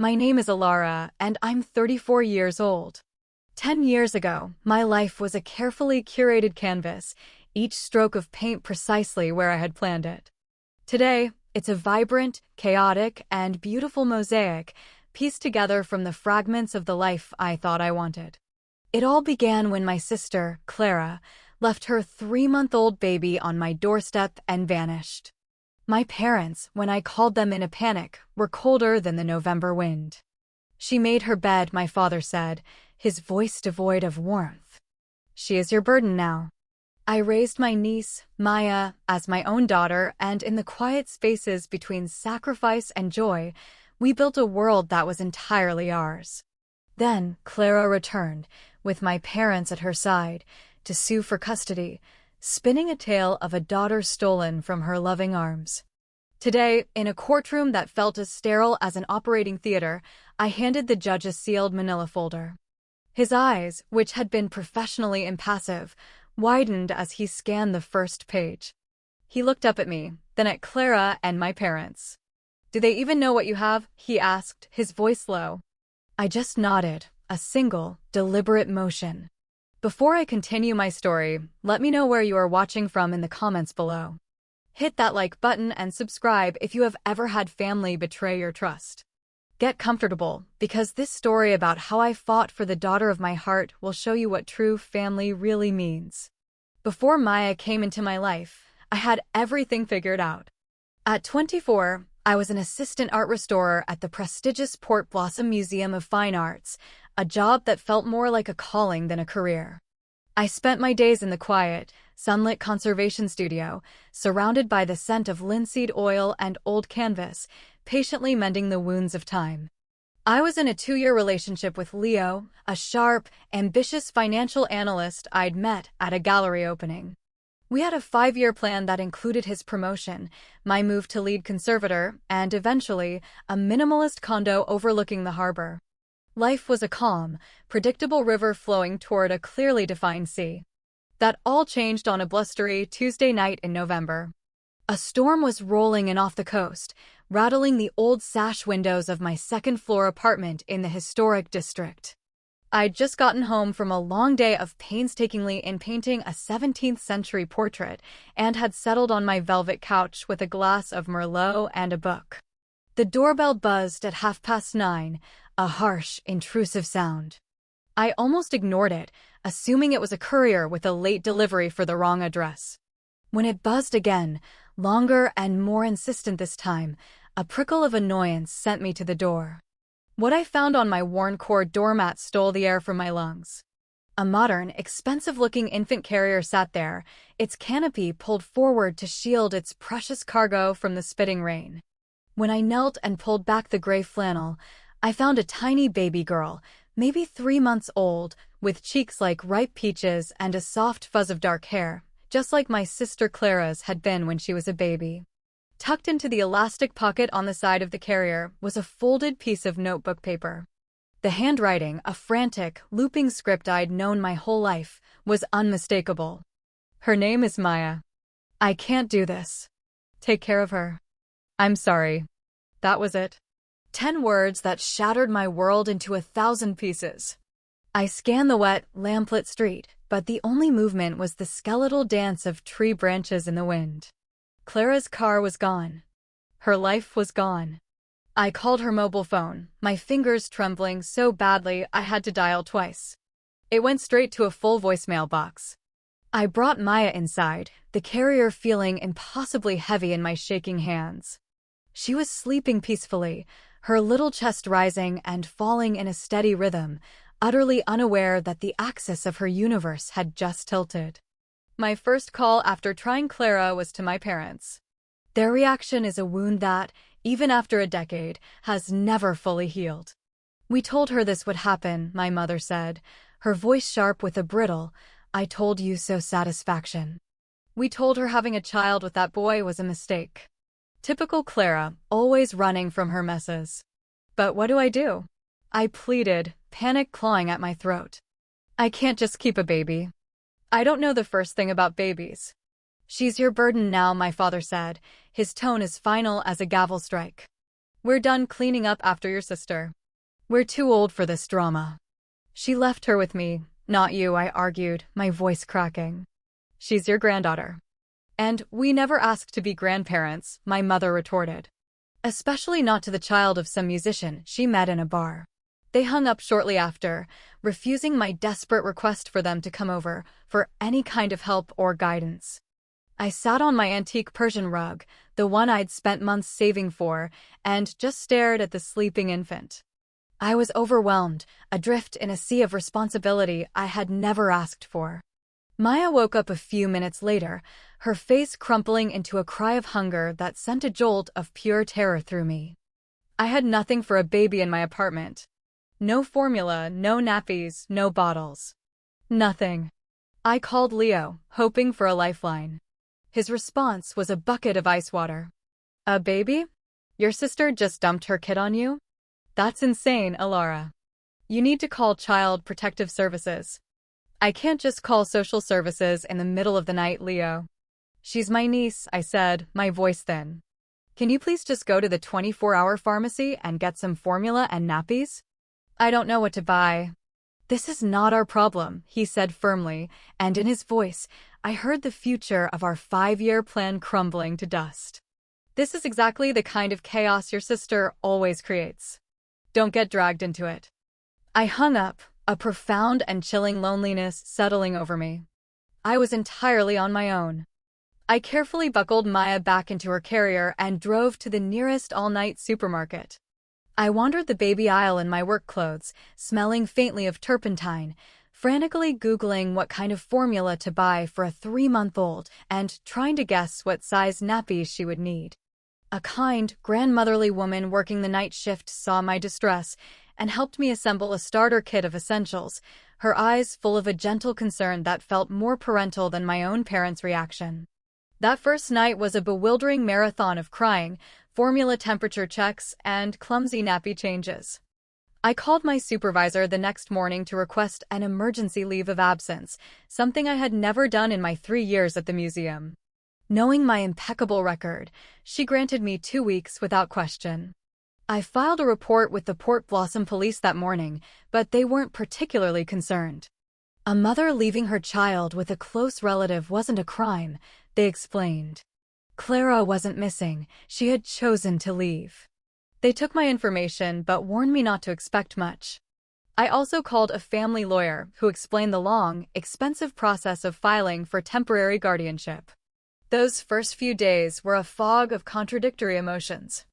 My name is Alara, and I'm 34 years old. 10 years ago, my life was a carefully curated canvas, each stroke of paint precisely where I had planned it. Today, it's a vibrant, chaotic, and beautiful mosaic, pieced together from the fragments of the life I thought I wanted. It all began when my sister, Clara, left her 3-month-old baby on my doorstep and vanished. My parents, when I called them in a panic, were colder than the November wind. She made her bed, my father said, his voice devoid of warmth. She is your burden now. I raised my niece, Maya, as my own daughter, and in the quiet spaces between sacrifice and joy, we built a world that was entirely ours. Then Clara returned, with my parents at her side, to sue for custody, spinning a tale of a daughter stolen from her loving arms. Today, in a courtroom that felt as sterile as an operating theater, I handed the judge a sealed manila folder. His eyes, which had been professionally impassive, widened as he scanned the first page. He looked up at me, then at Clara and my parents. "Do they even know what you have?" he asked, his voice low. I just nodded, a single, deliberate motion. Before I continue my story, let me know where you are watching from in the comments below. Hit that like button and subscribe if you have ever had family betray your trust. Get comfortable, because this story about how I fought for the daughter of my heart will show you what true family really means. Before Maya came into my life, I had everything figured out. At 24, I was an assistant art restorer at the prestigious Port Blossom Museum of Fine Arts, a job that felt more like a calling than a career. I spent my days in the quiet, sunlit conservation studio, surrounded by the scent of linseed oil and old canvas, patiently mending the wounds of time. I was in a 2-year relationship with Leo, a sharp, ambitious financial analyst I'd met at a gallery opening. We had a 5-year plan that included his promotion, my move to lead conservator, and eventually, a minimalist condo overlooking the harbor. Life was a calm, predictable river flowing toward a clearly defined sea. That all changed on a blustery Tuesday night in November. A storm was rolling in off the coast, rattling the old sash windows of my second-floor apartment in the historic district. I'd just gotten home from a long day of painstakingly painting a 17th-century portrait and had settled on my velvet couch with a glass of Merlot and a book. The doorbell buzzed at 9:30, a harsh, intrusive sound. I almost ignored it, assuming it was a courier with a late delivery for the wrong address. When it buzzed again, longer and more insistent this time, a prickle of annoyance sent me to the door. What I found on my worn cord doormat stole the air from my lungs. A modern, expensive-looking infant carrier sat there, its canopy pulled forward to shield its precious cargo from the spitting rain. When I knelt and pulled back the gray flannel, I found a tiny baby girl, maybe 3 months old, with cheeks like ripe peaches and a soft fuzz of dark hair, just like my sister Clara's had been when she was a baby. Tucked into the elastic pocket on the side of the carrier was a folded piece of notebook paper. The handwriting, a frantic, looping script I'd known my whole life, was unmistakable. "Her name is Maya. I can't do this. Take care of her. I'm sorry." That was it. 10 words that shattered my world into 1,000 pieces. I scanned the wet, lamplit street, but the only movement was the skeletal dance of tree branches in the wind. Clara's car was gone. Her life was gone. I called her mobile phone, my fingers trembling so badly I had to dial twice. It went straight to a full voicemail box. I brought Maya inside, the carrier feeling impossibly heavy in my shaking hands. She was sleeping peacefully, her little chest rising and falling in a steady rhythm, utterly unaware that the axis of her universe had just tilted. My first call after trying Clara was to my parents. Their reaction is a wound that, even after a decade, has never fully healed. "We told her this would happen," my mother said, her voice sharp with a brittle, "I told you so" satisfaction. "We told her having a child with that boy was a mistake." Typical Clara, always running from her messes. "But what do I do?" I pleaded, panic clawing at my throat. "I can't just keep a baby. I don't know the first thing about babies." "She's your burden now," my father said, his tone as final as a gavel strike. We're done cleaning up after your sister. We're too old for this drama. She left her with me, not you, I argued, my voice cracking. She's your granddaughter. And we never asked to be grandparents, my mother retorted. Especially not to the child of some musician she met in a bar. They hung up shortly after, refusing my desperate request for them to come over for any kind of help or guidance. I sat on my antique Persian rug, the one I'd spent months saving for, and just stared at the sleeping infant. I was overwhelmed, adrift in a sea of responsibility I had never asked for. Maya woke up a few minutes later, her face crumpling into a cry of hunger that sent a jolt of pure terror through me. I had nothing for a baby in my apartment. No formula, no nappies, no bottles. Nothing. I called Leo, hoping for a lifeline. His response was a bucket of ice water. A baby? Your sister just dumped her kid on you? That's insane, Alara. You need to call Child Protective Services. I can't just call social services in the middle of the night, Leo. She's my niece, I said, my voice thin. Can you please just go to the 24-hour pharmacy and get some formula and nappies? I don't know what to buy. This is not our problem, he said firmly, and in his voice, I heard the future of our 5-year plan crumbling to dust. This is exactly the kind of chaos your sister always creates. Don't get dragged into it. I hung up, a profound and chilling loneliness settling over me. I was entirely on my own. I carefully buckled Maya back into her carrier and drove to the nearest all-night supermarket. I wandered the baby aisle in my work clothes, smelling faintly of turpentine, frantically Googling what kind of formula to buy for a 3-month-old and trying to guess what size nappies she would need. A kind, grandmotherly woman working the night shift saw my distress and helped me assemble a starter kit of essentials, her eyes full of a gentle concern that felt more parental than my own parents' reaction. That first night was a bewildering marathon of crying, formula temperature checks, and clumsy nappy changes. I called my supervisor the next morning to request an emergency leave of absence, something I had never done in my 3 years at the museum. Knowing my impeccable record, she granted me 2 weeks without question. I filed a report with the Port Blossom police that morning, but they weren't particularly concerned. A mother leaving her child with a close relative wasn't a crime, they explained. Clara wasn't missing, she had chosen to leave. They took my information but warned me not to expect much. I also called a family lawyer who explained the long, expensive process of filing for temporary guardianship. Those first few days were a fog of contradictory emotions.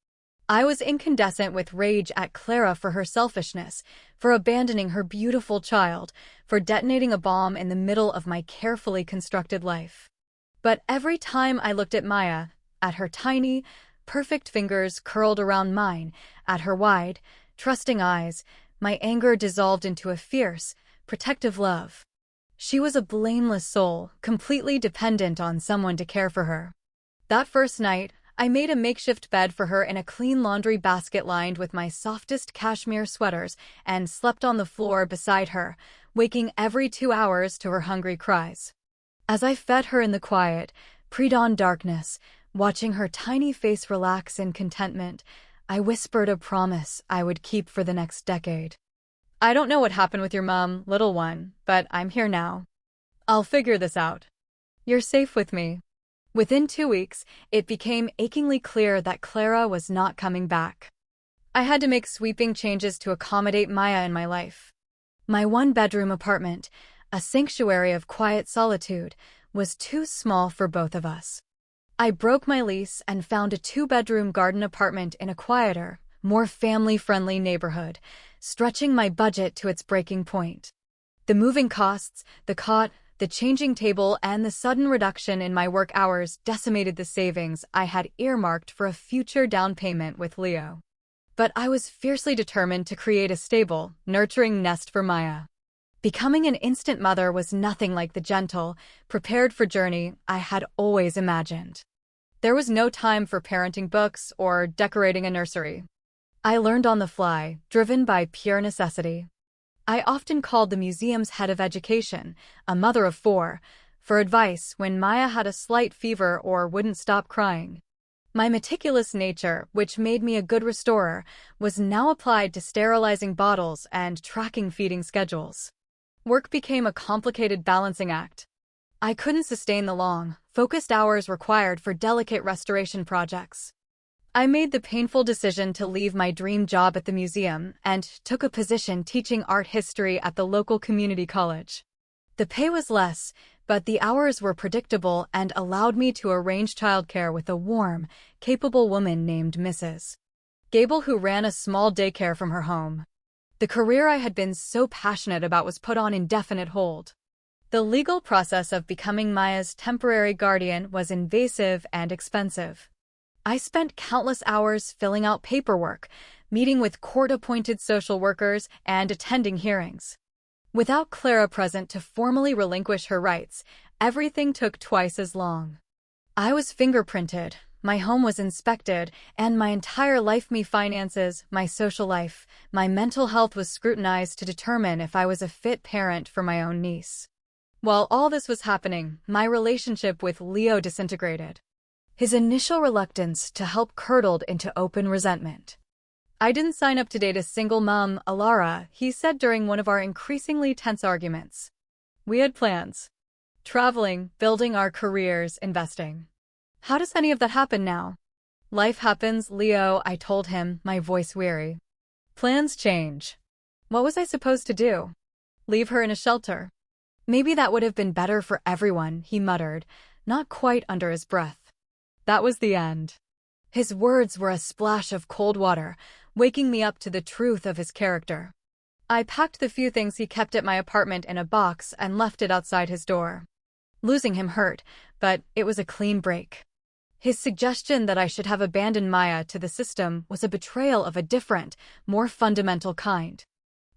I was incandescent with rage at Clara for her selfishness, for abandoning her beautiful child, for detonating a bomb in the middle of my carefully constructed life. But every time I looked at Maya, at her tiny, perfect fingers curled around mine, at her wide, trusting eyes, my anger dissolved into a fierce, protective love. She was a blameless soul, completely dependent on someone to care for her. That first night, I made a makeshift bed for her in a clean laundry basket lined with my softest cashmere sweaters and slept on the floor beside her, waking every 2 hours to her hungry cries. As I fed her in the quiet, pre-dawn darkness, watching her tiny face relax in contentment, I whispered a promise I would keep for the next decade. I don't know what happened with your mom, little one, but I'm here now. I'll figure this out. You're safe with me. Within 2 weeks, it became achingly clear that Clara was not coming back. I had to make sweeping changes to accommodate Maya in my life. My 1-bedroom apartment, a sanctuary of quiet solitude, was too small for both of us. I broke my lease and found a 2-bedroom garden apartment in a quieter, more family-friendly neighborhood, stretching my budget to its breaking point. The moving costs, the cot, the changing table, and the sudden reduction in my work hours decimated the savings I had earmarked for a future down payment with Leo. But I was fiercely determined to create a stable, nurturing nest for Maya. Becoming an instant mother was nothing like the gentle, prepared for journey I had always imagined. There was no time for parenting books or decorating a nursery. I learned on the fly, driven by pure necessity. I often called the museum's head of education, a mother of 4, for advice when Maya had a slight fever or wouldn't stop crying. My meticulous nature, which made me a good restorer, was now applied to sterilizing bottles and tracking feeding schedules. Work became a complicated balancing act. I couldn't sustain the long, focused hours required for delicate restoration projects. I made the painful decision to leave my dream job at the museum and took a position teaching art history at the local community college. The pay was less, but the hours were predictable and allowed me to arrange childcare with a warm, capable woman named Mrs. Gable, who ran a small daycare from her home. The career I had been so passionate about was put on indefinite hold. The legal process of becoming Maya's temporary guardian was invasive and expensive. I spent countless hours filling out paperwork, meeting with court-appointed social workers, and attending hearings. Without Clara present to formally relinquish her rights, everything took twice as long. I was fingerprinted, my home was inspected, and my entire life, my finances, my social life, my mental health was scrutinized to determine if I was a fit parent for my own niece. While all this was happening, my relationship with Leo disintegrated. His initial reluctance to help curdled into open resentment. "I didn't sign up to date a single mom, Alara," he said during one of our increasingly tense arguments. "We had plans. Traveling, building our careers, investing. How does any of that happen now?" "Life happens, Leo," I told him, my voice weary. "Plans change." What was I supposed to do? Leave her in a shelter? "Maybe that would have been better for everyone," he muttered, not quite under his breath. That was the end. His words were a splash of cold water, waking me up to the truth of his character. I packed the few things he kept at my apartment in a box and left it outside his door. Losing him hurt, but it was a clean break. His suggestion that I should have abandoned Maya to the system was a betrayal of a different, more fundamental kind.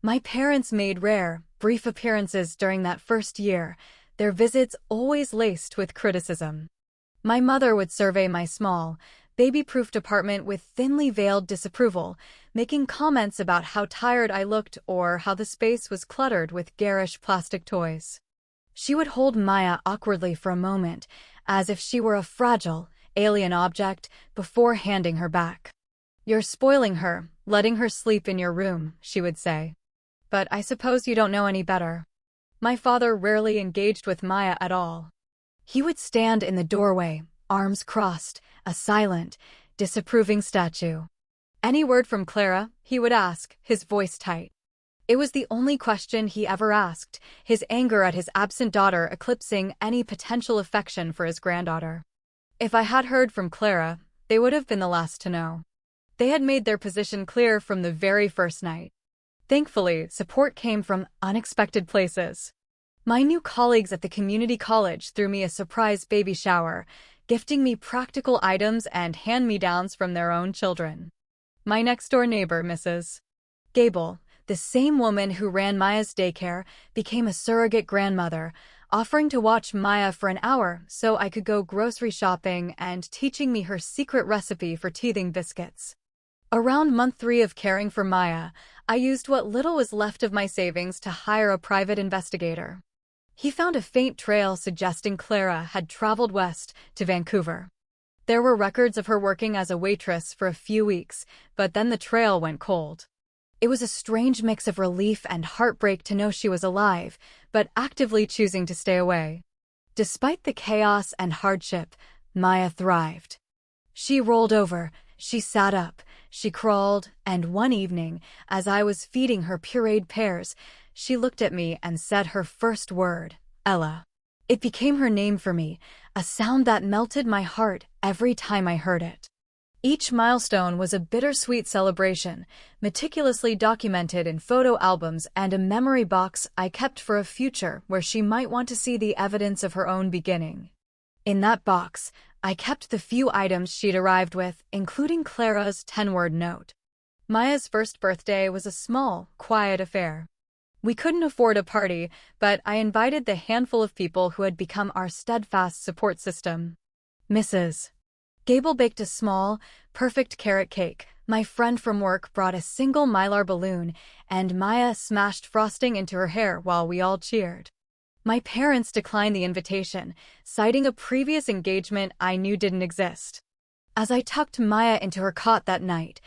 My parents made rare, brief appearances during that first year, their visits always laced with criticism. My mother would survey my small, baby-proofed apartment with thinly veiled disapproval, making comments about how tired I looked or how the space was cluttered with garish plastic toys. She would hold Maya awkwardly for a moment, as if she were a fragile, alien object, before handing her back. "You're spoiling her, letting her sleep in your room," she would say. "But I suppose you don't know any better." My father rarely engaged with Maya at all. He would stand in the doorway, arms crossed, a silent, disapproving statue. "Any word from Clara?" he would ask, his voice tight. It was the only question he ever asked, his anger at his absent daughter eclipsing any potential affection for his granddaughter. If I had heard from Clara, they would have been the last to know. They had made their position clear from the very first night. Thankfully, support came from unexpected places. My new colleagues at the community college threw me a surprise baby shower, gifting me practical items and hand-me-downs from their own children. My next-door neighbor, Mrs. Gable, the same woman who ran Maya's daycare, became a surrogate grandmother, offering to watch Maya for an hour so I could go grocery shopping and teaching me her secret recipe for teething biscuits. Around month 3 of caring for Maya, I used what little was left of my savings to hire a private investigator. He found a faint trail suggesting Clara had traveled west to Vancouver. There were records of her working as a waitress for a few weeks, but then the trail went cold. It was a strange mix of relief and heartbreak to know she was alive, but actively choosing to stay away. Despite the chaos and hardship, Maya thrived. She rolled over, she sat up, she crawled, and one evening, as I was feeding her pureed pears, she looked at me and said her first word, "Ella." It became her name for me, a sound that melted my heart every time I heard it. Each milestone was a bittersweet celebration, meticulously documented in photo albums and a memory box I kept for a future where she might want to see the evidence of her own beginning. In that box, I kept the few items she'd arrived with, including Clara's 10-word note. Maya's first birthday was a small, quiet affair. We couldn't afford a party, but I invited the handful of people who had become our steadfast support system. Mrs. Gable baked a small, perfect carrot cake, my friend from work brought a single mylar balloon, and Maya smashed frosting into her hair while we all cheered. My parents declined the invitation, citing a previous engagement I knew didn't exist. As I tucked Maya into her cot that night,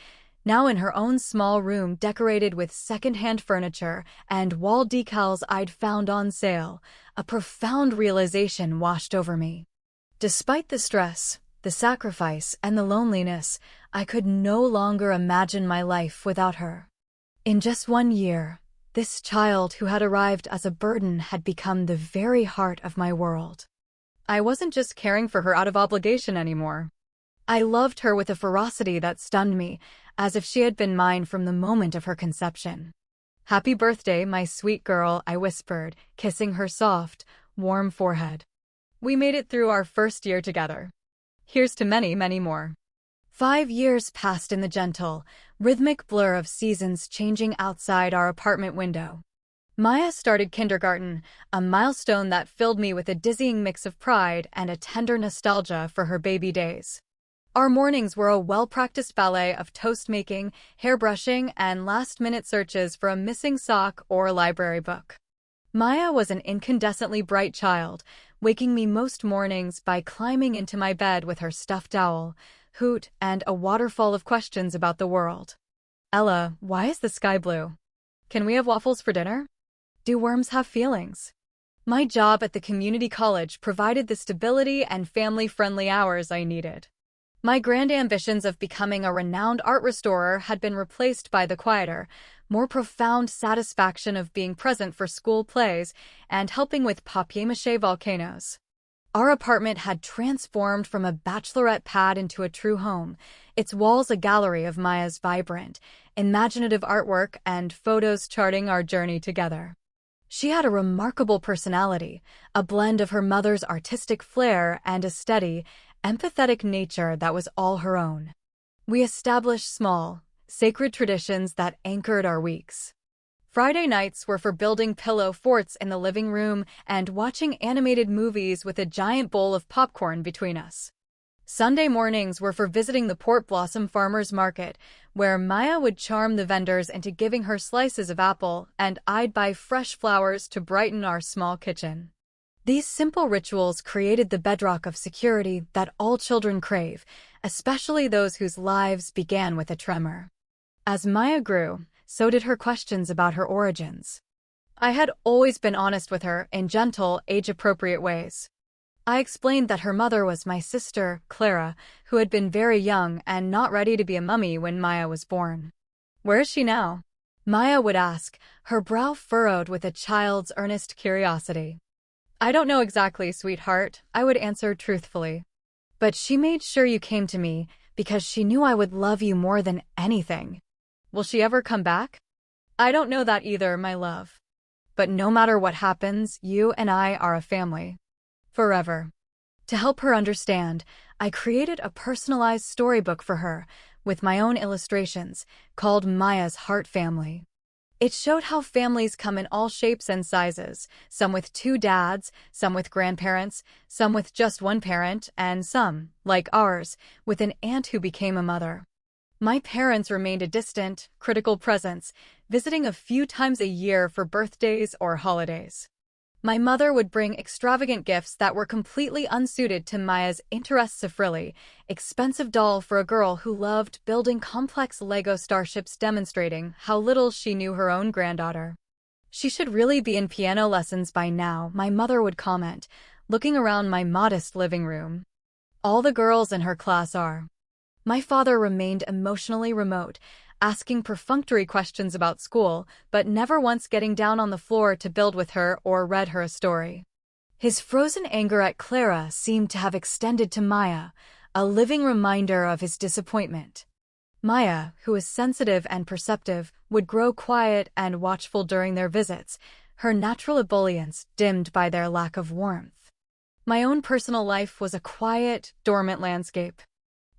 now in her own small room decorated with secondhand furniture and wall decals I'd found on sale, a profound realization washed over me. Despite the stress, the sacrifice, and the loneliness, I could no longer imagine my life without her. In just 1 year, this child who had arrived as a burden had become the very heart of my world. I wasn't just caring for her out of obligation anymore. I loved her with a ferocity that stunned me, as if she had been mine from the moment of her conception. "Happy birthday, my sweet girl," I whispered, kissing her soft, warm forehead. We made it through our first year together. Here's to many, many more. 5 years passed in the gentle, rhythmic blur of seasons changing outside our apartment window. Maya started kindergarten, a milestone that filled me with a dizzying mix of pride and a tender nostalgia for her baby days. Our mornings were a well-practiced ballet of toast-making, hair-brushing, and last-minute searches for a missing sock or a library book. Maya was an incandescently bright child, waking me most mornings by climbing into my bed with her stuffed owl, hoot, and a waterfall of questions about the world. "Ella, why is the sky blue? Can we have waffles for dinner? Do worms have feelings?" My job at the community college provided the stability and family-friendly hours I needed. My grand ambitions of becoming a renowned art restorer had been replaced by the quieter, more profound satisfaction of being present for school plays and helping with papier-mâché volcanoes. Our apartment had transformed from a bachelorette pad into a true home, its walls a gallery of Maya's vibrant, imaginative artwork and photos charting our journey together. She had a remarkable personality, a blend of her mother's artistic flair and a steady, empathetic nature that was all her own. We established small, sacred traditions that anchored our weeks. Friday nights were for building pillow forts in the living room and watching animated movies with a giant bowl of popcorn between us. Sunday mornings were for visiting the Port Blossom Farmers Market, where Maya would charm the vendors into giving her slices of apple and I'd buy fresh flowers to brighten our small kitchen. These simple rituals created the bedrock of security that all children crave, especially those whose lives began with a tremor. As Maya grew, so did her questions about her origins. I had always been honest with her in gentle, age-appropriate ways. I explained that her mother was my sister, Clara, who had been very young and not ready to be a mummy when Maya was born. "Where is she now?" Maya would ask, her brow furrowed with a child's earnest curiosity. "I don't know exactly, sweetheart," I would answer truthfully. "But she made sure you came to me because she knew I would love you more than anything." "Will she ever come back?" "I don't know that either, my love. But no matter what happens, you and I are a family. Forever." To help her understand, I created a personalized storybook for her, with my own illustrations, called Maya's Heart Family. It showed how families come in all shapes and sizes, some with 2 dads, some with grandparents, some with just one parent, and some, like ours, with an aunt who became a mother. My parents remained a distant, critical presence, visiting a few times a year for birthdays or holidays. My mother would bring extravagant gifts that were completely unsuited to Maya's interests, a frilly, expensive doll for a girl who loved building complex Lego starships, demonstrating how little she knew her own granddaughter. "She should really be in piano lessons by now," my mother would comment, looking around my modest living room. "All the girls in her class are." My father remained emotionally remote, asking perfunctory questions about school, but never once getting down on the floor to build with her or read her a story. His frozen anger at Clara seemed to have extended to Maya, a living reminder of his disappointment. Maya, who was sensitive and perceptive, would grow quiet and watchful during their visits, her natural ebullience dimmed by their lack of warmth. My own personal life was a quiet, dormant landscape.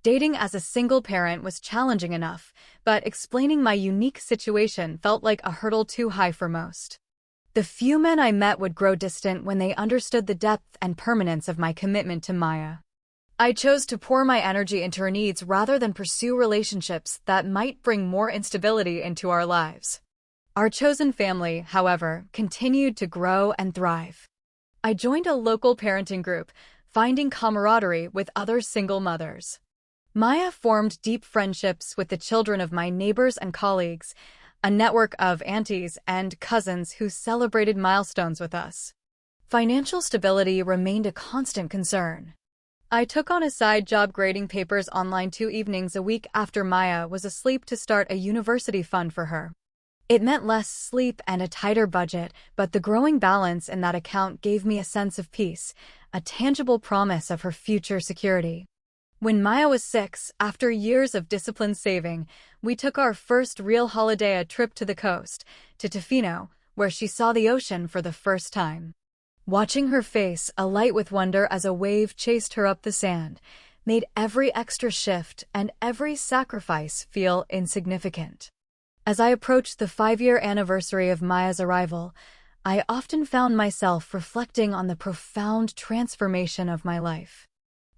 Dating as a single parent was challenging enough, but explaining my unique situation felt like a hurdle too high for most. The few men I met would grow distant when they understood the depth and permanence of my commitment to Maya. I chose to pour my energy into her needs rather than pursue relationships that might bring more instability into our lives. Our chosen family, however, continued to grow and thrive. I joined a local parenting group, finding camaraderie with other single mothers. Maya formed deep friendships with the children of my neighbors and colleagues, a network of aunties and cousins who celebrated milestones with us. Financial stability remained a constant concern. I took on a side job grading papers online 2 evenings a week after Maya was asleep to start a university fund for her. It meant less sleep and a tighter budget, but the growing balance in that account gave me a sense of peace, a tangible promise of her future security. When Maya was 6, after years of disciplined saving, we took our first real holiday, a trip to the coast, to Tofino, where she saw the ocean for the first time. Watching her face alight with wonder as a wave chased her up the sand made every extra shift and every sacrifice feel insignificant. As I approached the 5-year anniversary of Maya's arrival, I often found myself reflecting on the profound transformation of my life.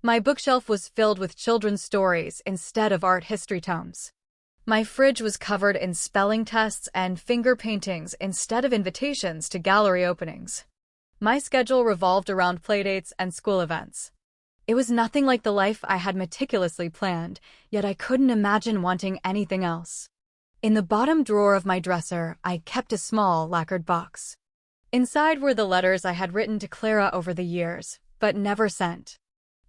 My bookshelf was filled with children's stories instead of art history tomes. My fridge was covered in spelling tests and finger paintings instead of invitations to gallery openings. My schedule revolved around playdates and school events. It was nothing like the life I had meticulously planned, yet I couldn't imagine wanting anything else. In the bottom drawer of my dresser, I kept a small, lacquered box. Inside were the letters I had written to Clara over the years, but never sent.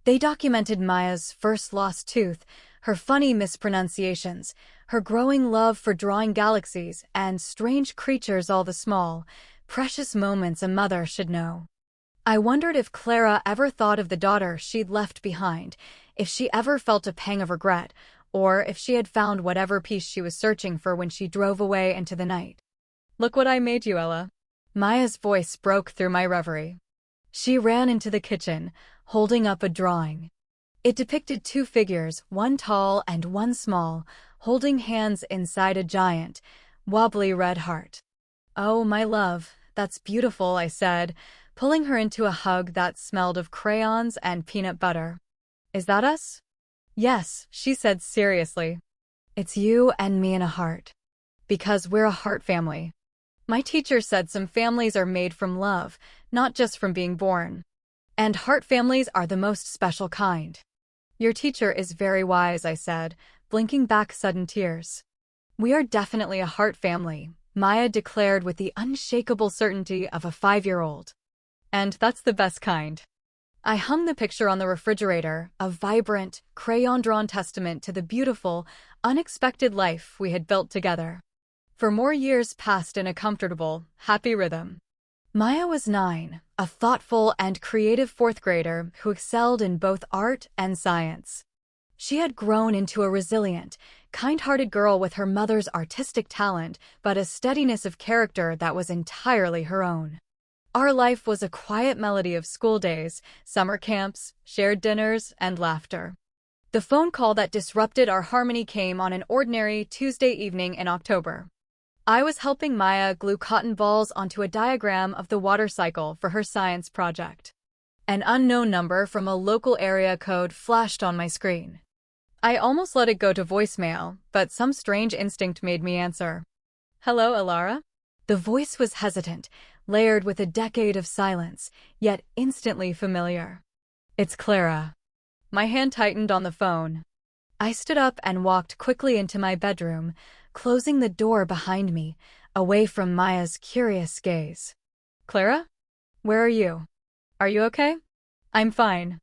They documented Maya's first lost tooth, her funny mispronunciations, her growing love for drawing galaxies and strange creatures, all the small, precious moments a mother should know. I wondered if Clara ever thought of the daughter she'd left behind, if she ever felt a pang of regret, or if she had found whatever peace she was searching for when she drove away into the night. "Look what I made you, Ella." Maya's voice broke through my reverie. She ran into the kitchen, holding up a drawing. It depicted 2 figures, one tall and one small, holding hands inside a giant, wobbly red heart. "Oh, my love, that's beautiful," I said, pulling her into a hug that smelled of crayons and peanut butter. "Is that us?" "Yes," she said seriously. "It's you and me in a heart. Because we're a heart family. My teacher said some families are made from love, not just from being born. And heart families are the most special kind." "Your teacher is very wise," I said, blinking back sudden tears. "We are definitely a heart family," Maya declared with the unshakable certainty of a 5-year-old. "And that's the best kind." I hung the picture on the refrigerator, a vibrant, crayon-drawn testament to the beautiful, unexpected life we had built together. For more years passed in a comfortable, happy rhythm. Maya was 9, a thoughtful and creative 4th grader who excelled in both art and science. She had grown into a resilient, kind-hearted girl with her mother's artistic talent, but a steadiness of character that was entirely her own. Our life was a quiet melody of school days, summer camps, shared dinners, and laughter. The phone call that disrupted our harmony came on an ordinary Tuesday evening in October. I was helping Maya glue cotton balls onto a diagram of the water cycle for her science project. An unknown number from a local area code flashed on my screen. I almost let it go to voicemail, but some strange instinct made me answer. "Hello, Alara?" The voice was hesitant, layered with a decade of silence, yet instantly familiar. "It's Clara." My hand tightened on the phone. I stood up and walked quickly into my bedroom, closing the door behind me, away from Maya's curious gaze. "Clara? Where are you? Are you okay?" "I'm fine.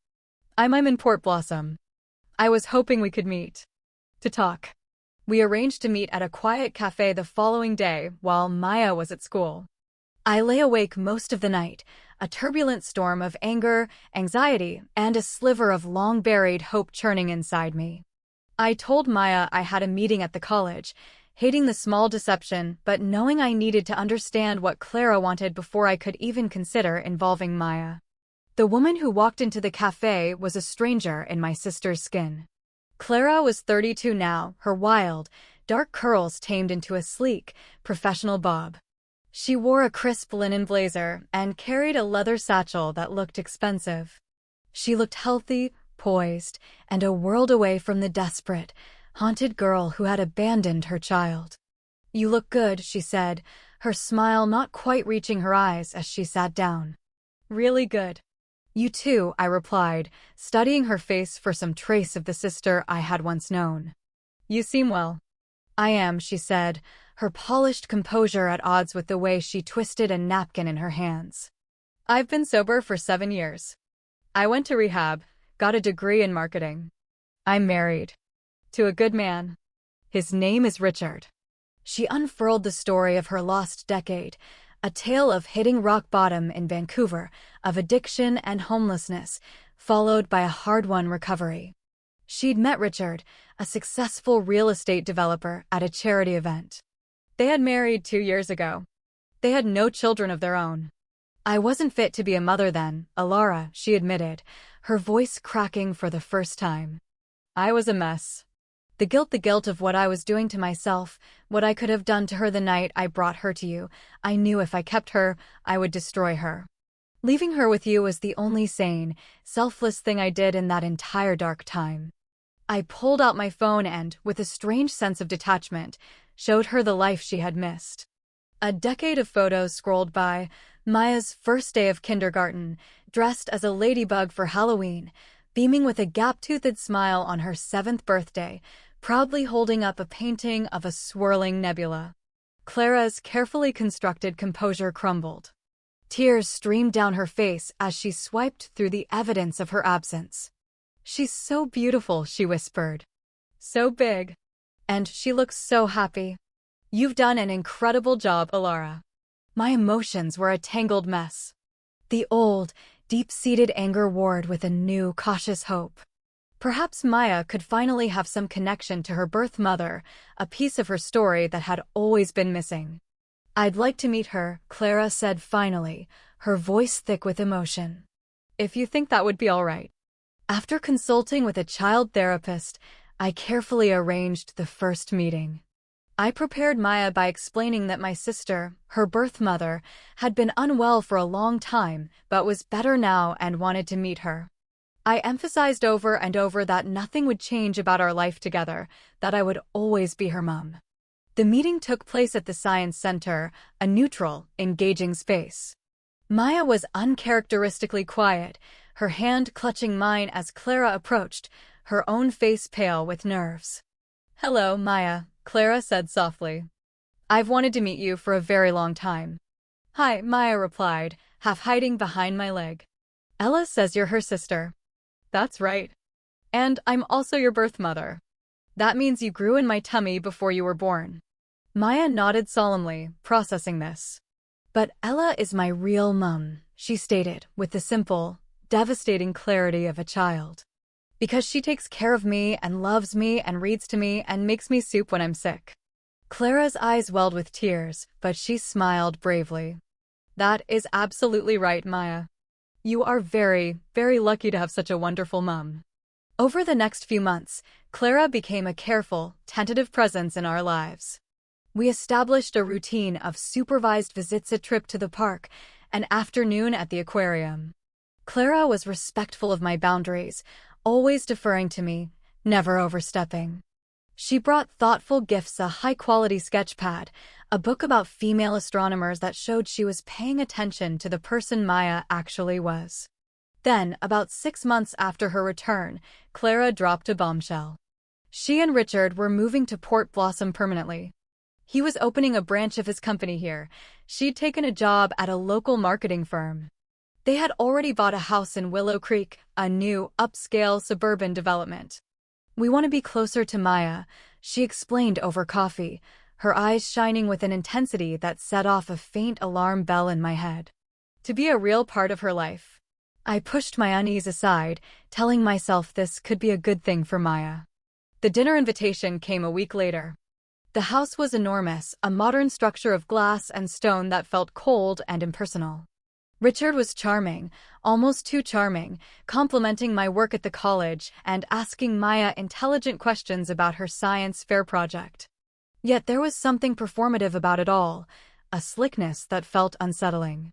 I'm in Port Blossom. I was hoping we could meet. To talk." We arranged to meet at a quiet cafe the following day while Maya was at school. I lay awake most of the night, a turbulent storm of anger, anxiety, and a sliver of long-buried hope churning inside me. I told Maya I had a meeting at the college, hating the small deception but knowing I needed to understand what Clara wanted before I could even consider involving Maya. The woman who walked into the cafe was a stranger in my sister's skin. Clara was 32 now, her wild, dark curls tamed into a sleek, professional bob. She wore a crisp linen blazer and carried a leather satchel that looked expensive. She looked healthy, poised, and a world away from the desperate, haunted girl who had abandoned her child. "You look good," she said, her smile not quite reaching her eyes as she sat down. "Really good." You too, I replied, studying her face for some trace of the sister I had once known. You seem well. I am, she said, her polished composure at odds with the way she twisted a napkin in her hands. I've been sober for 7 years. I went to rehab, got a degree in marketing. I'm married. To a good man. His name is Richard. She unfurled the story of her lost decade, a tale of hitting rock bottom in Vancouver, of addiction and homelessness, followed by a hard-won recovery. She'd met Richard, a successful real estate developer, at a charity event. They had married 2 years ago. They had no children of their own. I wasn't fit to be a mother then, Alara, she admitted, her voice cracking for the first time. I was a mess. The guilt of what I was doing to myself, what I could have done to her the night I brought her to you. I knew if I kept her, I would destroy her. Leaving her with you was the only sane, selfless thing I did in that entire dark time. I pulled out my phone and, with a strange sense of detachment, showed her the life she had missed. A decade of photos scrolled by, Maya's first day of kindergarten, dressed as a ladybug for Halloween, beaming with a gap-toothed smile on her 7th birthday, proudly holding up a painting of a swirling nebula. Clara's carefully constructed composure crumbled. Tears streamed down her face as she swiped through the evidence of her absence. She's so beautiful, she whispered. So big. And she looks so happy. You've done an incredible job, Alara. My emotions were a tangled mess. The old, deep-seated anger warred with a new, cautious hope. Perhaps Maya could finally have some connection to her birth mother, a piece of her story that had always been missing. I'd like to meet her, Clara said finally, her voice thick with emotion. If you think that would be all right. After consulting with a child therapist, I carefully arranged the first meeting. I prepared Maya by explaining that my sister, her birth mother, had been unwell for a long time but was better now and wanted to meet her. I emphasized over and over that nothing would change about our life together, that I would always be her mom. The meeting took place at the Science Center, a neutral, engaging space. Maya was uncharacteristically quiet, her hand clutching mine as Clara approached, her own face pale with nerves. Hello, Maya, Clara said softly. I've wanted to meet you for a very long time. Hi, Maya replied, half hiding behind my leg. Ella says you're her sister. That's right. And I'm also your birth mother. That means you grew in my tummy before you were born. Maya nodded solemnly, processing this. But Ella is my real mum, she stated, with the simple, devastating clarity of a child. Because she takes care of me and loves me and reads to me and makes me soup when I'm sick. Clara's eyes welled with tears, but she smiled bravely. That is absolutely right, Maya. You are very, very lucky to have such a wonderful mum. Over the next few months, Clara became a careful, tentative presence in our lives. We established a routine of supervised visits, a trip to the park, an afternoon at the aquarium. Clara was respectful of my boundaries, always deferring to me, never overstepping. She brought thoughtful gifts, a high-quality sketch pad, a book about female astronomers that showed she was paying attention to the person Maya actually was. Then, about 6 months after her return, Clara dropped a bombshell. She and Richard were moving to Port Blossom permanently. He was opening a branch of his company here. She'd taken a job at a local marketing firm. They had already bought a house in Willow Creek, a new, upscale suburban development. We want to be closer to Maya, she explained over coffee, her eyes shining with an intensity that set off a faint alarm bell in my head. To be a real part of her life. I pushed my unease aside, telling myself this could be a good thing for Maya. The dinner invitation came a week later. The house was enormous, a modern structure of glass and stone that felt cold and impersonal. Richard was charming, almost too charming, complimenting my work at the college and asking Maya intelligent questions about her science fair project. Yet there was something performative about it all, a slickness that felt unsettling.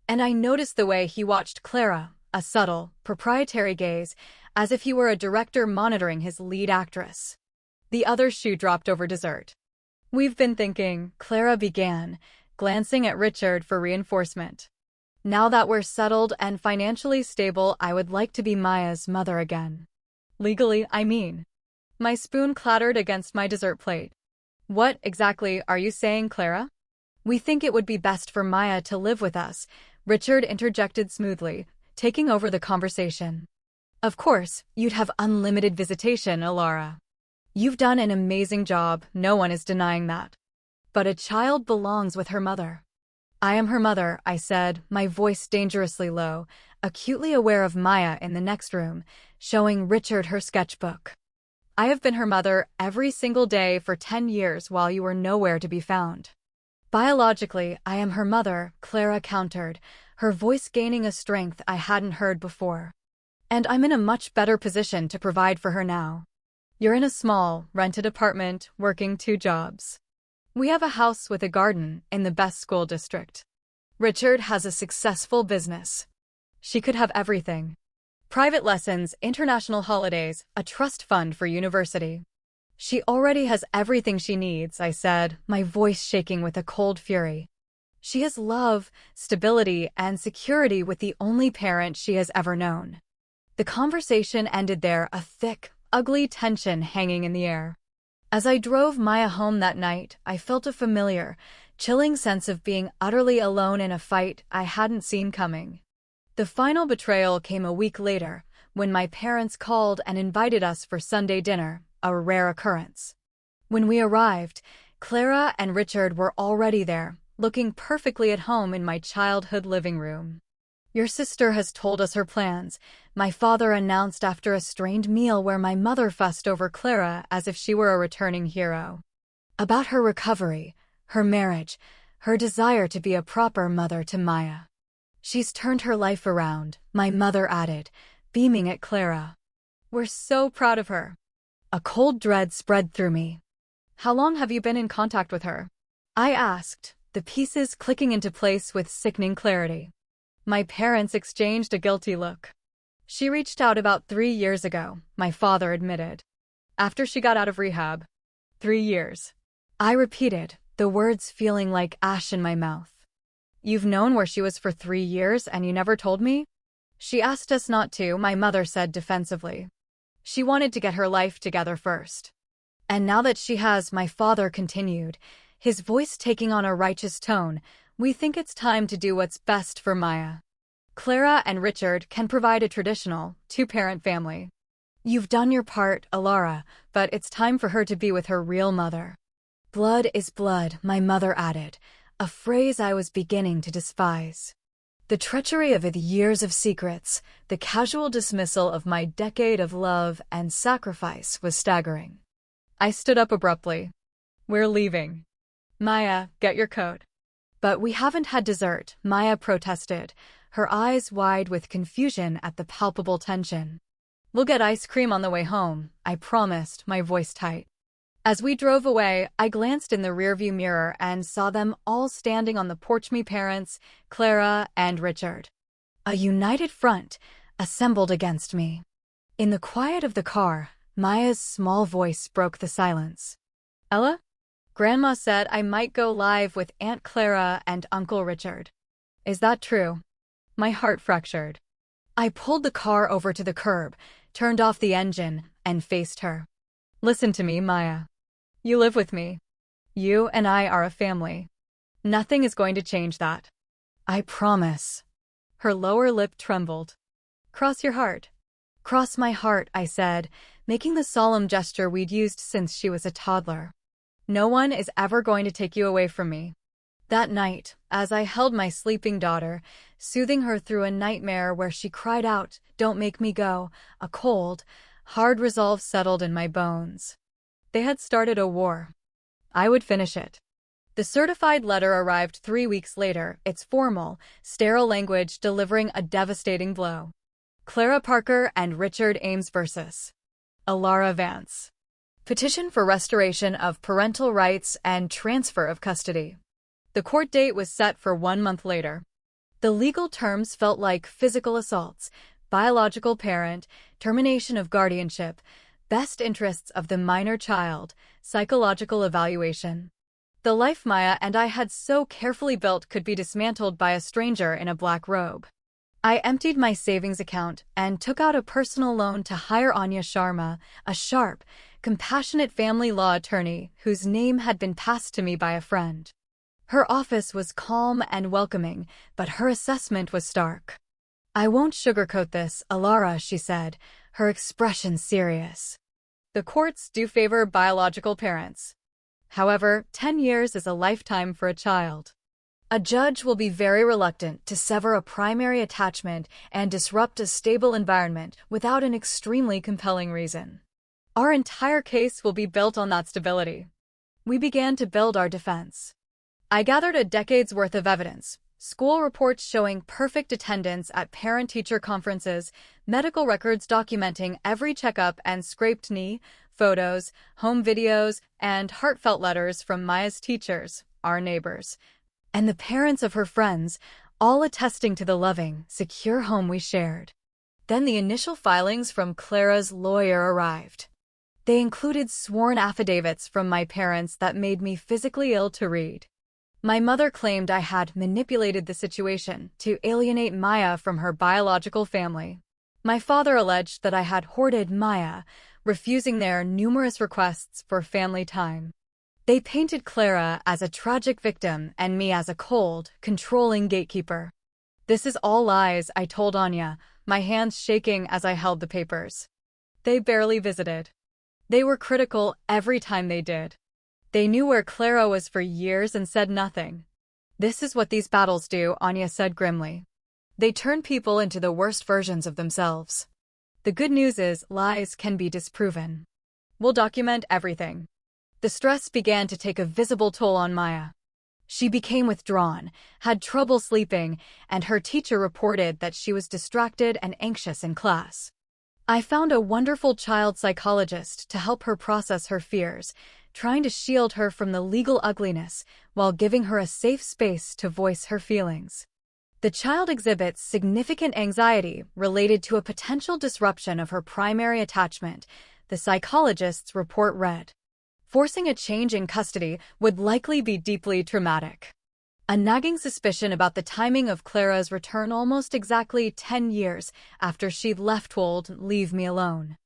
And I noticed the way he watched Clara, a subtle, proprietary gaze, as if he were a director monitoring his lead actress. The other shoe dropped over dessert. We've been thinking, Clara began, glancing at Richard for reinforcement. Now that we're settled and financially stable, I would like to be Maya's mother again. Legally, I mean. My spoon clattered against my dessert plate. What exactly are you saying, Clara? We think it would be best for Maya to live with us, Richard interjected smoothly, taking over the conversation. Of course, you'd have unlimited visitation, Alara. You've done an amazing job, no one is denying that. But a child belongs with her mother. I am her mother, I said, my voice dangerously low, acutely aware of Maya in the next room, showing Richard her sketchbook. I have been her mother every single day for 10 years while you were nowhere to be found. Biologically, I am her mother, Clara countered, her voice gaining a strength I hadn't heard before. And I'm in a much better position to provide for her now. You're in a small, rented apartment, working 2 jobs. We have a house with a garden in the best school district. Richard has a successful business. She could have everything. Private lessons, international holidays, a trust fund for university. She already has everything she needs, I said, my voice shaking with a cold fury. She has love, stability, and security with the only parent she has ever known. The conversation ended there, a thick, ugly tension hanging in the air. As I drove Maya home that night, I felt a familiar, chilling sense of being utterly alone in a fight I hadn't seen coming. The final betrayal came a week later, when my parents called and invited us for Sunday dinner, a rare occurrence. When we arrived, Clara and Richard were already there, looking perfectly at home in my childhood living room. Your sister has told us her plans, my father announced after a strained meal where my mother fussed over Clara as if she were a returning hero. About her recovery, her marriage, her desire to be a proper mother to Maya. She's turned her life around, my mother added, beaming at Clara. We're so proud of her. A cold dread spread through me. How long have you been in contact with her? I asked, the pieces clicking into place with sickening clarity. My parents exchanged a guilty look. She reached out about 3 years ago, my father admitted. After she got out of rehab. 3 years. I repeated, the words feeling like ash in my mouth. You've known where she was for 3 years and you never told me? She asked us not to, my mother said defensively. She wanted to get her life together first. And now that she has, my father continued, his voice taking on a righteous tone, we think it's time to do what's best for Maya. Clara and Richard can provide a traditional, 2-parent family. You've done your part, Alara, but it's time for her to be with her real mother. Blood is blood, my mother added, a phrase I was beginning to despise. The treachery of the years of secrets, the casual dismissal of my decade of love and sacrifice was staggering. I stood up abruptly. We're leaving. Maya, get your coat. But we haven't had dessert, Maya protested, her eyes wide with confusion at the palpable tension. We'll get ice cream on the way home, I promised, my voice tight. As we drove away, I glanced in the rearview mirror and saw them all standing on the porch, me parents, Clara, and Richard. A united front, assembled against me. In the quiet of the car, Maya's small voice broke the silence. Ella? Grandma said I might go live with Aunt Clara and Uncle Richard. Is that true? My heart fractured. I pulled the car over to the curb, turned off the engine, and faced her. Listen to me, Maya. You live with me. You and I are a family. Nothing is going to change that. I promise. Her lower lip trembled. Cross your heart. Cross my heart, I said, making the solemn gesture we'd used since she was a toddler. No one is ever going to take you away from me. That night, as I held my sleeping daughter, soothing her through a nightmare where she cried out, "Don't make me go," a cold, hard resolve settled in my bones. They had started a war. I would finish it. The certified letter arrived 3 weeks later, its formal, sterile language delivering a devastating blow. Clara Parker and Richard Ames versus Alara Vance. Petition for restoration of parental rights and transfer of custody. The court date was set for 1 month later. The legal terms felt like physical assaults, biological parent, termination of guardianship, best interests of the minor child, psychological evaluation. The life Maya and I had so carefully built could be dismantled by a stranger in a black robe. I emptied my savings account and took out a personal loan to hire Anya Sharma, a sharp, compassionate family law attorney whose name had been passed to me by a friend. Her office was calm and welcoming, but her assessment was stark. "I won't sugarcoat this, Alara," she said, her expression serious. "The courts do favor biological parents. However, 10 years is a lifetime for a child. A judge will be very reluctant to sever a primary attachment and disrupt a stable environment without an extremely compelling reason. Our entire case will be built on that stability." We began to build our defense. I gathered a decade's worth of evidence, school reports showing perfect attendance at parent-teacher conferences, medical records documenting every checkup and scraped knee, photos, home videos, and heartfelt letters from Maya's teachers, our neighbors, and the parents of her friends, all attesting to the loving, secure home we shared. Then the initial filings from Clara's lawyer arrived. They included sworn affidavits from my parents that made me physically ill to read. My mother claimed I had manipulated the situation to alienate Maya from her biological family. My father alleged that I had hoarded Maya, refusing their numerous requests for family time. They painted Clara as a tragic victim and me as a cold, controlling gatekeeper. "This is all lies," I told Anya, my hands shaking as I held the papers. They barely visited. They were critical every time they did. They knew where Clara was for years and said nothing. "This is what these battles do," Anya said grimly. "They turn people into the worst versions of themselves. The good news is lies can be disproven. We'll document everything." The stress began to take a visible toll on Maya. She became withdrawn, had trouble sleeping, and her teacher reported that she was distracted and anxious in class. I found a wonderful child psychologist to help her process her fears, trying to shield her from the legal ugliness while giving her a safe space to voice her feelings. The child exhibits significant anxiety related to a potential disruption of her primary attachment, the psychologist's report read. Forcing a change in custody would likely be deeply traumatic. A nagging suspicion about the timing of Clara's return almost exactly 10 years after she'd left told "Leave me alone."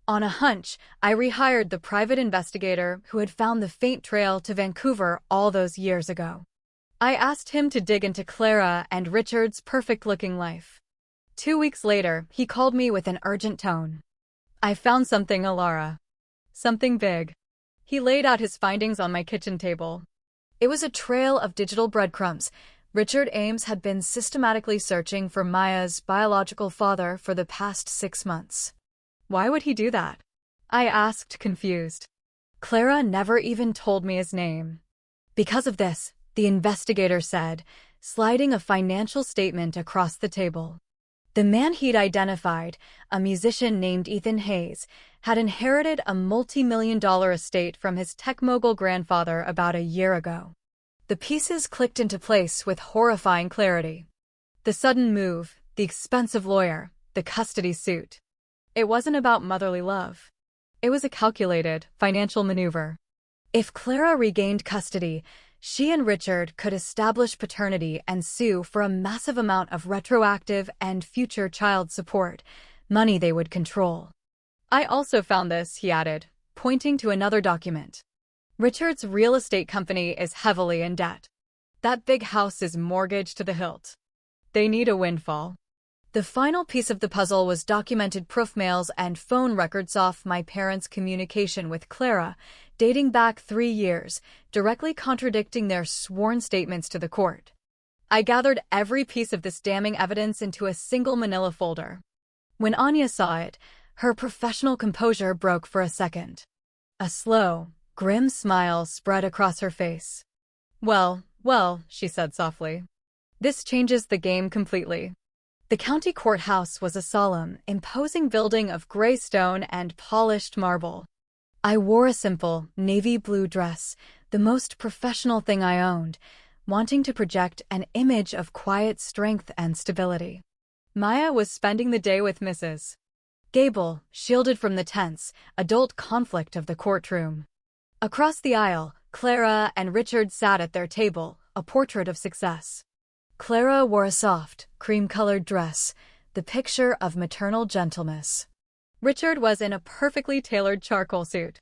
On a hunch, I rehired the private investigator who had found the faint trail to Vancouver all those years ago. I asked him to dig into Clara and Richard's perfect-looking life. 2 weeks later, he called me with an urgent tone. "I found something, Alara. Something big." He laid out his findings on my kitchen table. It was a trail of digital breadcrumbs. Richard Ames had been systematically searching for Maya's biological father for the past 6 months. Why would he do that? I asked, confused. Clara never even told me his name. Because of this, the investigator said, sliding a financial statement across the table. The man he'd identified, a musician named Ethan Hayes, had inherited a multi-million-dollar estate from his tech mogul grandfather about a year ago. The pieces clicked into place with horrifying clarity. The sudden move, the expensive lawyer, the custody suit. It wasn't about motherly love. It was a calculated, financial maneuver. If Clara regained custody, she and Richard could establish paternity and sue for a massive amount of retroactive and future child support, money they would control. I also found this, he added, pointing to another document. Richard's real estate company is heavily in debt. That big house is mortgaged to the hilt. They need a windfall. The final piece of the puzzle was documented proofmails and phone records off my parents' communication with Clara, dating back 3 years, directly contradicting their sworn statements to the court. I gathered every piece of this damning evidence into a single manila folder. When Anya saw it, her professional composure broke for a second. A slow, grim smile spread across her face. Well, she said softly. This changes the game completely. The county courthouse was a solemn, imposing building of gray stone and polished marble. I wore a simple, navy blue dress, the most professional thing I owned, wanting to project an image of quiet strength and stability. Maya was spending the day with Mrs. Gable, shielded from the tense, adult conflict of the courtroom. Across the aisle, Clara and Richard sat at their table, a portrait of success. Clara wore a soft, cream-colored dress, the picture of maternal gentleness. Richard was in a perfectly tailored charcoal suit.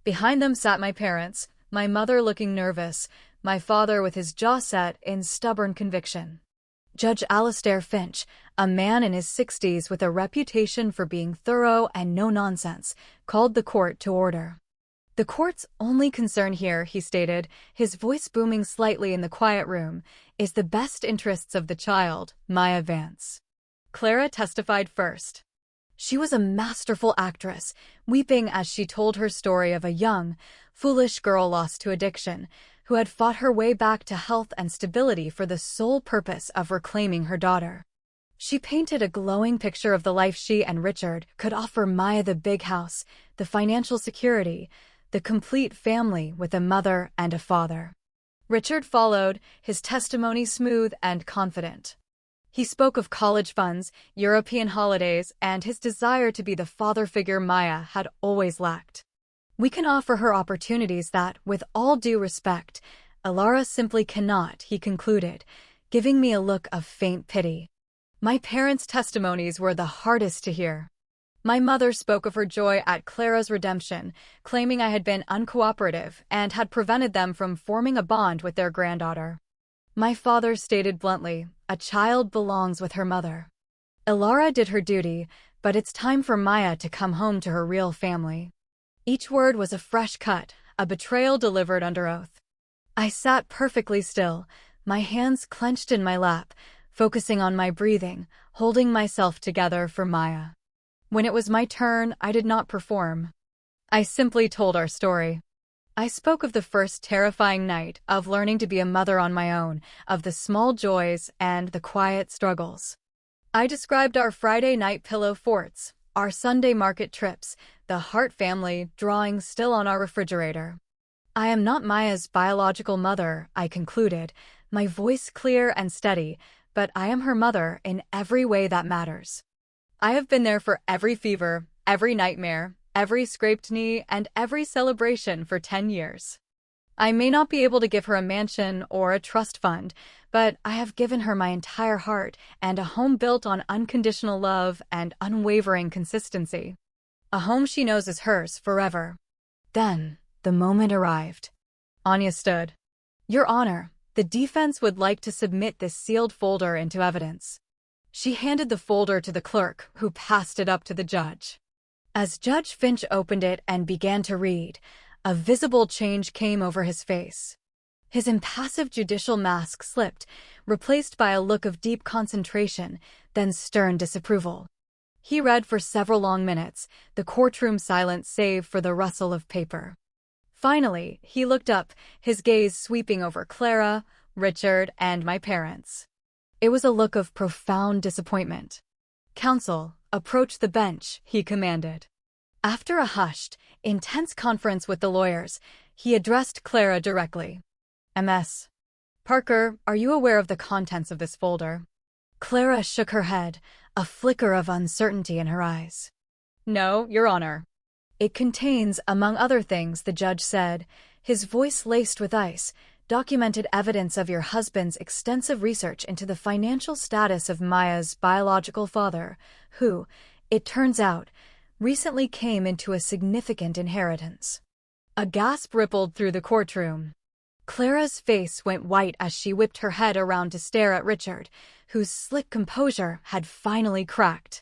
Behind them sat my parents, my mother looking nervous, my father with his jaw set in stubborn conviction. Judge Alastair Finch, a man in his 60s with a reputation for being thorough and no-nonsense, called the court to order. The court's only concern here, he stated, his voice booming slightly in the quiet room, is the best interests of the child, Maya Vance. Clara testified first. She was a masterful actress, weeping as she told her story of a young, foolish girl lost to addiction, who had fought her way back to health and stability for the sole purpose of reclaiming her daughter. She painted a glowing picture of the life she and Richard could offer Maya: the big house, the financial security, the complete family with a mother and a father. Richard followed, his testimony smooth and confident. He spoke of college funds, European holidays, and his desire to be the father figure Maya had always lacked. We can offer her opportunities that, with all due respect, Alara simply cannot, he concluded, giving me a look of faint pity. My parents' testimonies were the hardest to hear. My mother spoke of her joy at Clara's redemption, claiming I had been uncooperative and had prevented them from forming a bond with their granddaughter. My father stated bluntly, a child belongs with her mother. Alara did her duty, but it's time for Maya to come home to her real family. Each word was a fresh cut, a betrayal delivered under oath. I sat perfectly still, my hands clenched in my lap, focusing on my breathing, holding myself together for Maya. When it was my turn, I did not perform. I simply told our story. I spoke of the first terrifying night, of learning to be a mother on my own, of the small joys and the quiet struggles. I described our Friday night pillow forts, our Sunday market trips, the Hart family drawing still on our refrigerator. I am not Maya's biological mother, I concluded, my voice clear and steady, but I am her mother in every way that matters. I have been there for every fever, every nightmare, every scraped knee, and every celebration for 10 years. I may not be able to give her a mansion or a trust fund, but I have given her my entire heart and a home built on unconditional love and unwavering consistency. A home she knows is hers forever. Then, the moment arrived. Anya stood. Your Honor, the defense would like to submit this sealed folder into evidence. She handed the folder to the clerk, who passed it up to the judge. As Judge Finch opened it and began to read, a visible change came over his face. His impassive judicial mask slipped, replaced by a look of deep concentration, then stern disapproval. He read for several long minutes, the courtroom silence save for the rustle of paper. Finally, he looked up, his gaze sweeping over Clara, Richard, and my parents. It was a look of profound disappointment. Counsel, approach the bench, he commanded. After a hushed, intense conference with the lawyers, he addressed Clara directly. Ms. Parker, are you aware of the contents of this folder? Clara shook her head, a flicker of uncertainty in her eyes. No, Your Honor. It contains, among other things, the judge said, his voice laced with ice, documented evidence of your husband's extensive research into the financial status of Maya's biological father, who, it turns out, recently came into a significant inheritance. A gasp rippled through the courtroom. Clara's face went white as she whipped her head around to stare at Richard, whose slick composure had finally cracked.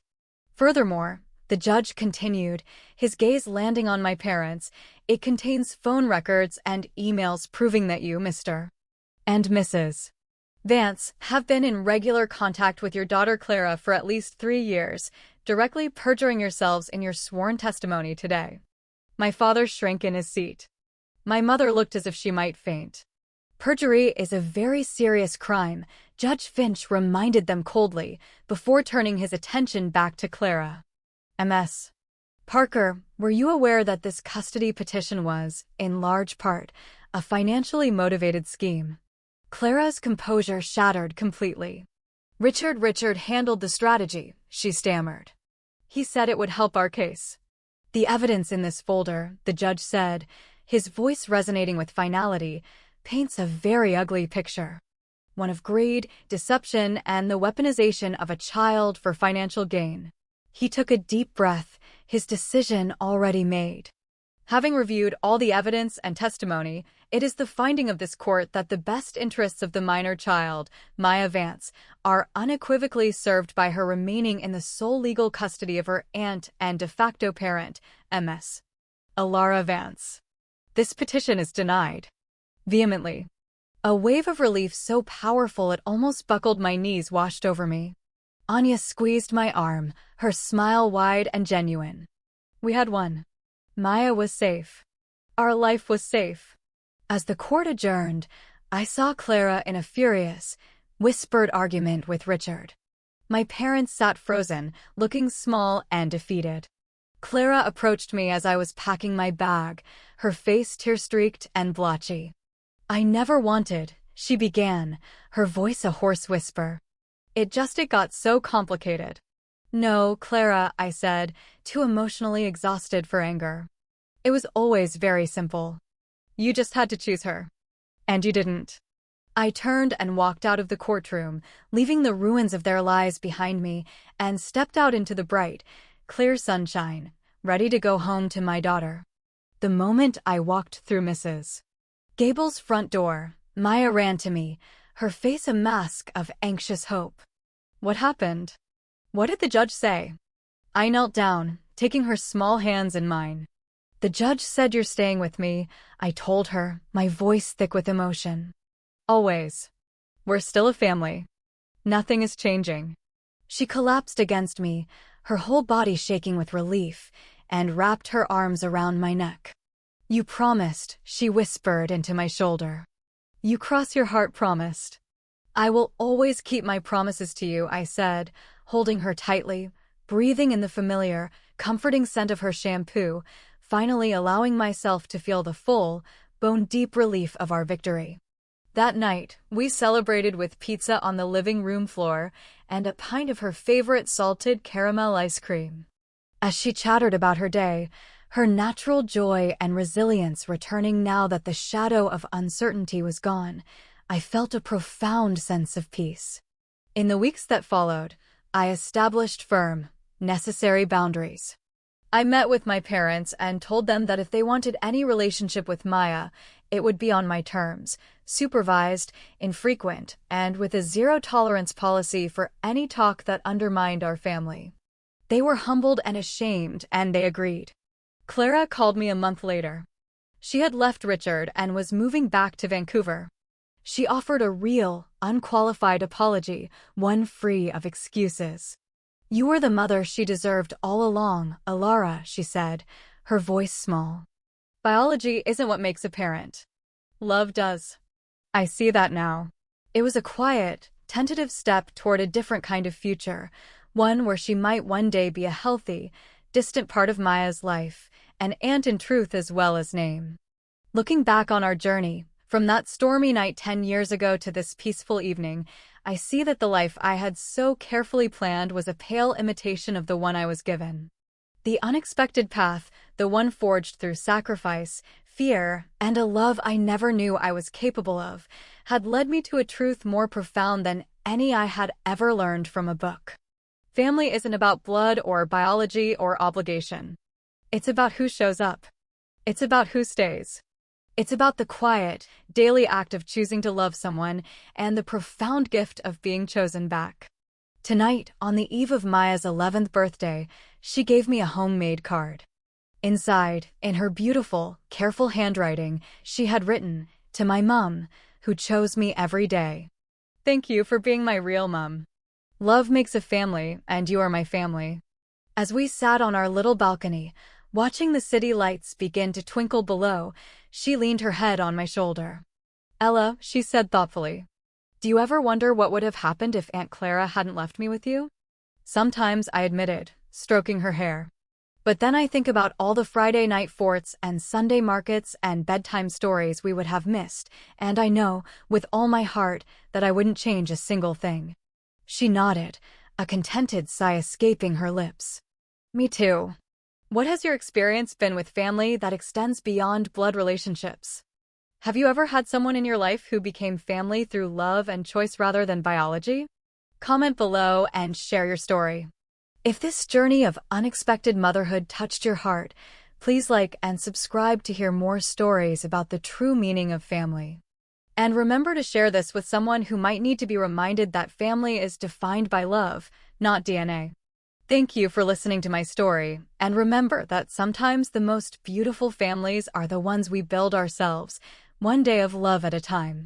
Furthermore, the judge continued, his gaze landing on my parents, it contains phone records and emails proving that you, Mr. and Mrs. Vance, have been in regular contact with your daughter Clara for at least 3 years, directly perjuring yourselves in your sworn testimony today. My father shrank in his seat. My mother looked as if she might faint. Perjury is a very serious crime, Judge Finch reminded them coldly, before turning his attention back to Clara. Ms. Parker, were you aware that this custody petition was, in large part, a financially motivated scheme? Clara's composure shattered completely. Richard handled the strategy, she stammered. He said it would help our case. The evidence in this folder, the judge said, his voice resonating with finality, paints a very ugly picture. One of greed, deception, and the weaponization of a child for financial gain. He took a deep breath, his decision already made. Having reviewed all the evidence and testimony, it is the finding of this court that the best interests of the minor child, Maya Vance, are unequivocally served by her remaining in the sole legal custody of her aunt and de facto parent, Ms. Alara Vance. This petition is denied. Vehemently. A wave of relief so powerful it almost buckled my knees washed over me. Anya squeezed my arm, her smile wide and genuine. We had won. Maya was safe. Our life was safe. As the court adjourned, I saw Clara in a furious, whispered argument with Richard. My parents sat frozen, looking small and defeated. Clara approached me as I was packing my bag, her face tear-streaked and blotchy. I never wanted, she began, her voice a hoarse whisper. It got so complicated. No, Clara, I said, too emotionally exhausted for anger. It was always very simple. You just had to choose her. And you didn't. I turned and walked out of the courtroom, leaving the ruins of their lives behind me, and stepped out into the bright, clear sunshine, ready to go home to my daughter. The moment I walked through Mrs. Gable's front door, Maya ran to me, her face a mask of anxious hope. What happened? What did the judge say? I knelt down, taking her small hands in mine. The judge said you're staying with me, I told her, my voice thick with emotion. Always. We're still a family. Nothing is changing. She collapsed against me, her whole body shaking with relief, and wrapped her arms around my neck. You promised, she whispered into my shoulder. You cross your heart promised. I will always keep my promises to you, I said, holding her tightly, breathing in the familiar, comforting scent of her shampoo, finally allowing myself to feel the full, bone-deep relief of our victory. That night, we celebrated with pizza on the living room floor and a pint of her favorite salted caramel ice cream. As she chattered about her day, her natural joy and resilience returning now that the shadow of uncertainty was gone, I felt a profound sense of peace. In the weeks that followed, I established firm, necessary boundaries. I met with my parents and told them that if they wanted any relationship with Maya, it would be on my terms, supervised, infrequent, and with a zero-tolerance policy for any talk that undermined our family. They were humbled and ashamed, and they agreed. Clara called me a month later. She had left Richard and was moving back to Vancouver. She offered a real, unqualified apology, one free of excuses. You were the mother she deserved all along, Alara, she said, her voice small. Biology isn't what makes a parent. Love does. I see that now. It was a quiet, tentative step toward a different kind of future, one where she might one day be a healthy, distant part of Maya's life, an aunt in truth as well as name. Looking back on our journey, from that stormy night 10 years ago to this peaceful evening, I see that the life I had so carefully planned was a pale imitation of the one I was given. The unexpected path, the one forged through sacrifice, fear, and a love I never knew I was capable of, had led me to a truth more profound than any I had ever learned from a book. Family isn't about blood or biology or obligation. It's about who shows up. It's about who stays. It's about the quiet, daily act of choosing to love someone and the profound gift of being chosen back. Tonight, on the eve of Maya's 11th birthday, she gave me a homemade card. Inside, in her beautiful, careful handwriting, she had written, "To my mum, who chose me every day. Thank you for being my real mum. Love makes a family, and you are my family." As we sat on our little balcony, watching the city lights begin to twinkle below, she leaned her head on my shoulder. "Ella," she said thoughtfully, "do you ever wonder what would have happened if Aunt Clara hadn't left me with you?" "Sometimes," I admitted, stroking her hair. "But then I think about all the Friday night forts and Sunday markets and bedtime stories we would have missed, and I know, with all my heart, that I wouldn't change a single thing." She nodded, a contented sigh escaping her lips. "Me too. What has your experience been with family that extends beyond blood relationships? Have you ever had someone in your life who became family through love and choice rather than biology? Comment below and share your story. If this journey of unexpected motherhood touched your heart, please like and subscribe to hear more stories about the true meaning of family. And remember to share this with someone who might need to be reminded that family is defined by love, not DNA. Thank you for listening to my story, and remember that sometimes the most beautiful families are the ones we build ourselves, one day of love at a time.